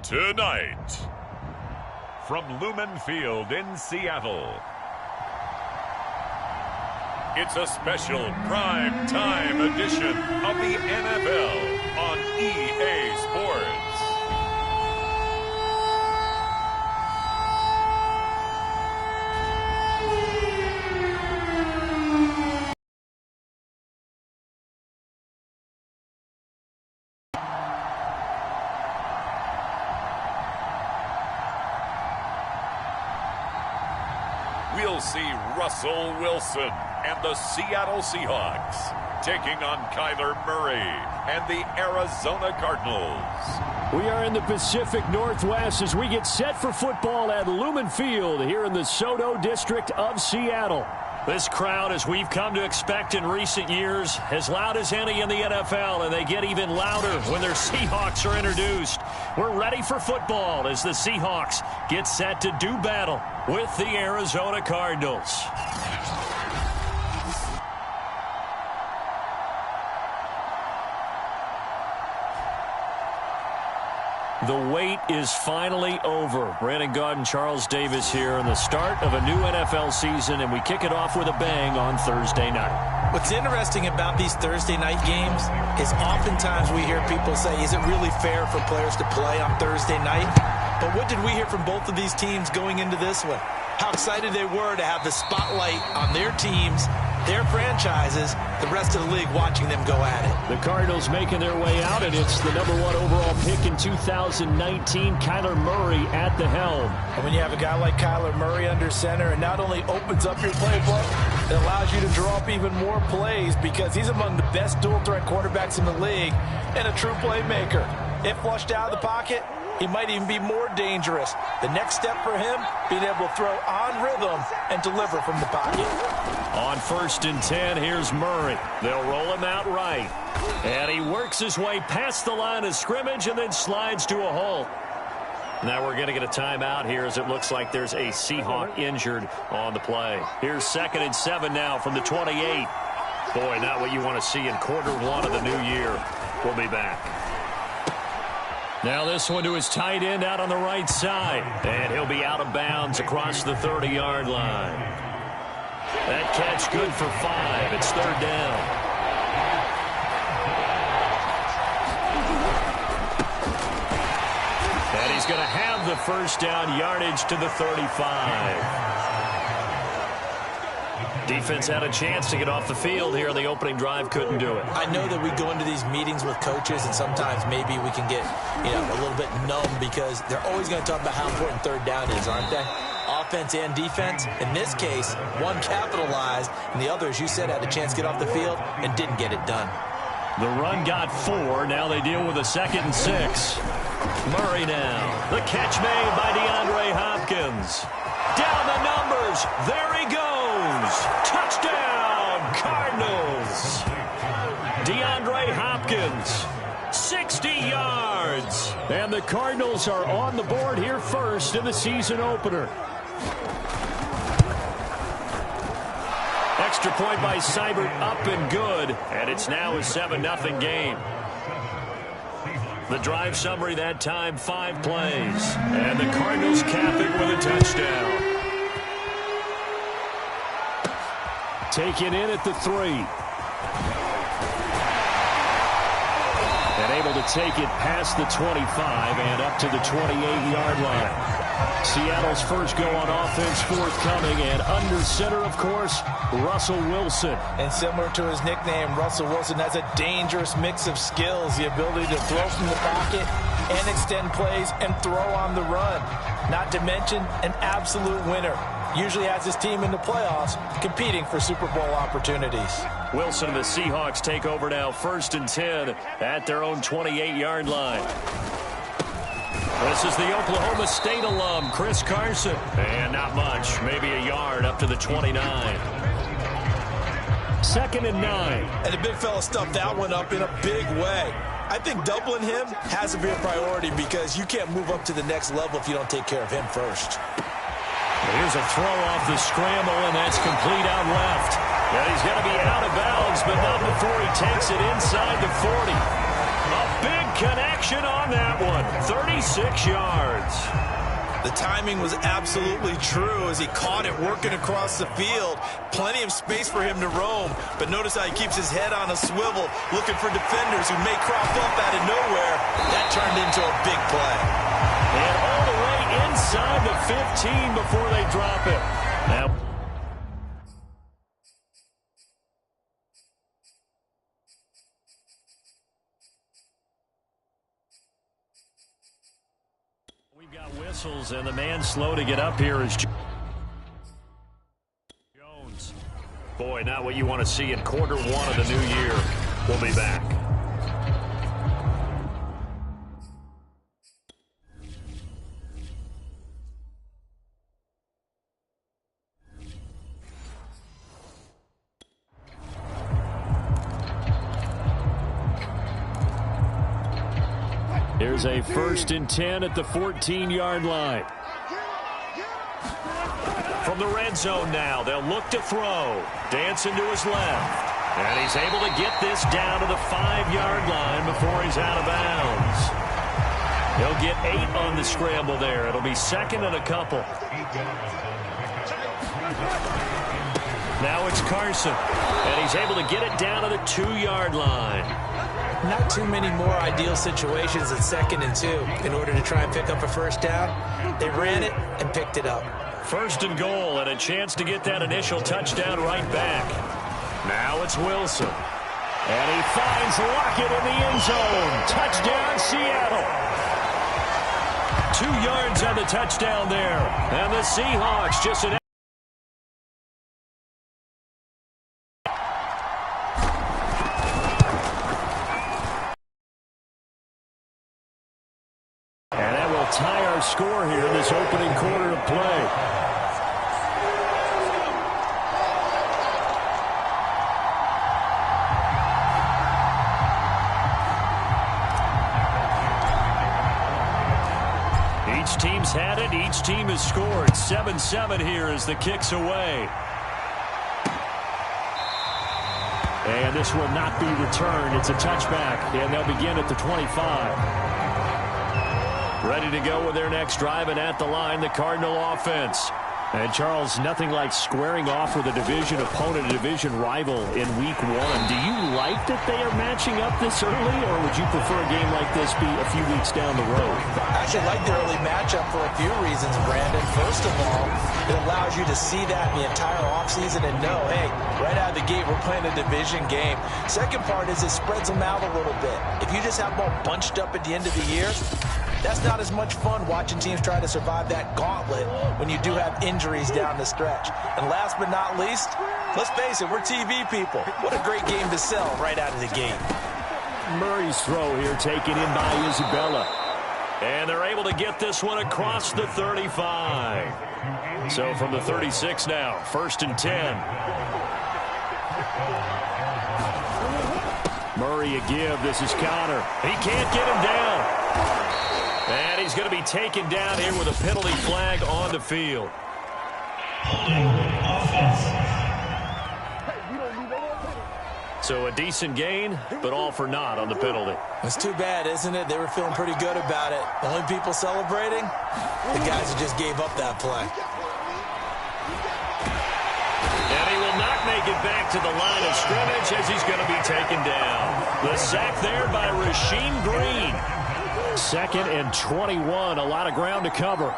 Tonight, from Lumen Field in Seattle, it's a special prime time edition of the NFL on EA Sports. We'll see Russell Wilson and the Seattle Seahawks taking on Kyler Murray and the Arizona Cardinals. We are in the Pacific Northwest as we get set for football at Lumen Field here in the Soto district of Seattle. This crowd, as we've come to expect in recent years, as loud as any in the NFL, and they get even louder when their Seahawks are introduced. We're ready for football as the Seahawks get set to do battle with the Arizona Cardinals. The wait is finally over. Brandon Gaud and Charles Davis here in the start of a new NFL season, and we kick it off with a bang on Thursday night. What's interesting about these Thursday night games is oftentimes we hear people say, is it really fair for players to play on Thursday night? But what did we hear from both of these teams going into this one? How excited they were to have the spotlight on their teams, their franchises, the rest of the league watching them go at it. The Cardinals making their way out, and it's the #1 overall pick in 2019, Kyler Murray at the helm. And when you have a guy like Kyler Murray under center, it not only opens up your playbook, it allows you to draw up even more plays because he's among the best dual-threat quarterbacks in the league and a true playmaker. If flushed out of the pocket, he might even be more dangerous. The next step for him, being able to throw on rhythm and deliver from the pocket. On 1st and 10, here's Murray. They'll roll him out right. And he works his way past the line of scrimmage and then slides to a halt. Now we're going to get a timeout here as it looks like there's a Seahawk injured on the play. Here's 2nd and 7 now from the 28. Boy, not what you want to see in Q1 of the new year. We'll be back. Now this one to his tight end out on the right side. And he'll be out of bounds across the 30-yard line. That catch good for 5. It's 3rd down. And he's going to have the 1st down yardage to the 35. Defense had a chance to get off the field here on the opening drive, couldn't do it. I know that we go into these meetings with coaches, and sometimes maybe we can get, a little bit numb because they're always going to talk about how important 3rd down is, aren't they? Offense and defense. In this case, one capitalized, and the other, as you said, had a chance to get off the field and didn't get it done. The run got 4. Now they deal with a 2nd and 6. Murray now. The catch made by DeAndre Hopkins. Down the numbers. There he goes. Touchdown, Cardinals. DeAndre Hopkins, 60 yards. And the Cardinals are on the board here first in the season opener. Extra point by Seibert, up and good. And it's now a 7-0 game. The drive summary that time, 5 plays. And the Cardinals cap it with a touchdown. Taken in at the 3. And able to take it past the 25 and up to the 28-yard line. Seattle's first go on offense forthcoming, and under center, of course, Russell Wilson. And similar to his nickname, Russell Wilson has a dangerous mix of skills, the ability to throw from the pocket and extend plays and throw on the run. Not to mention an absolute winner. Usually has his team in the playoffs competing for Super Bowl opportunities. Wilson and the Seahawks take over now, 1st and 10 at their own 28-yard line. This is the Oklahoma State alum, Chris Carson. And not much, maybe a yard up to the 29. 2nd and 9. And the big fella stuffed that one up in a big way. I think doubling him has to be a priority because you can't move up to the next level if you don't take care of him first. Here's a throw off the scramble, and that's complete out left. And he's going to be out of bounds, but not before he takes it inside the 40. A big connection on that one. 36 yards. The timing was absolutely true as he caught it working across the field. Plenty of space for him to roam, but notice how he keeps his head on a swivel, looking for defenders who may crop up out of nowhere. That turned into a big play. And all the way inside the 15 before they drop it. Now, we've got whistles, and the man slow to get up here is Jones. Boy, not what you want to see in quarter one of the new year. We'll be back. Here's a 1st and 10 at the 14-yard line. From the red zone now, they'll look to throw. Dancing to his left. And he's able to get this down to the 5-yard line before he's out of bounds. He'll get 8 on the scramble there. It'll be 2nd and a couple. Now it's Carson. And he's able to get it down to the 2-yard line. Not too many more ideal situations at 2nd and 2 in order to try and pick up a first down. They ran it and picked it up. 1st and goal, and a chance to get that initial touchdown right back. Now it's Wilson. And he finds Lockett in the end zone. Touchdown, Seattle. 2 yards on the touchdown there. And the Seahawks just an tie our score here in this opening quarter of play. Each team's had it. Each team has scored. 7-7 here as the kick's away. And this will not be returned. It's a touchback, and they'll begin at the 25. Ready to go with their next drive, and at the line, the Cardinal offense. And, Charles, nothing like squaring off with a division opponent, a division rival in Week 1. Do you like that they are matching up this early, or would you prefer a game like this be a few weeks down the road? I actually like the early matchup for a few reasons, Brandon. First of all, it allows you to see that the entire offseason and know, hey, right out of the gate, we're playing a division game. Second part is it spreads them out a little bit. If you just have them all bunched up at the end of the year, that's not as much fun watching teams try to survive that gauntlet when you do have injuries down the stretch. And last but not least, let's face it, we're TV people. What a great game to sell right out of the gate. Murray's throw here taken in by Isabella. And they're able to get this one across the 35. So from the 36 now, 1st and 10. Murray a give. This is Connor. He can't get him down. And he's going to be taken down here with a penalty flag on the field. So a decent gain, but all for naught on the penalty. It's too bad, isn't it? They were feeling pretty good about it. The only people celebrating, the guys who just gave up that play. And he will not make it back to the line of scrimmage as he's going to be taken down. The sack there by Rasheem Green. 2nd and 21, a lot of ground to cover.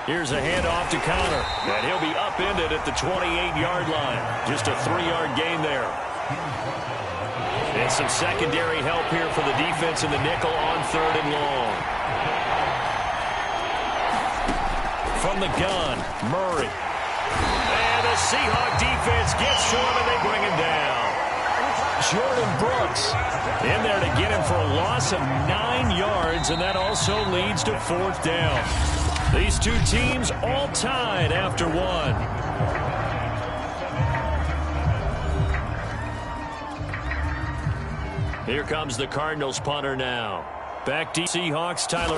Here's a handoff to Connor, and he'll be upended at the 28-yard line. Just a 3-yard gain there. And some secondary help here for the defense in the nickel on 3rd and long. From the gun, Murray. And the Seahawk defense gets to him, and they bring him down. Jordan Brooks in there to get him for a loss of 9 yards, and that also leads to 4th down. These two teams all tied after one. Here comes the Cardinals punter now. Back to Seahawks, Tyler.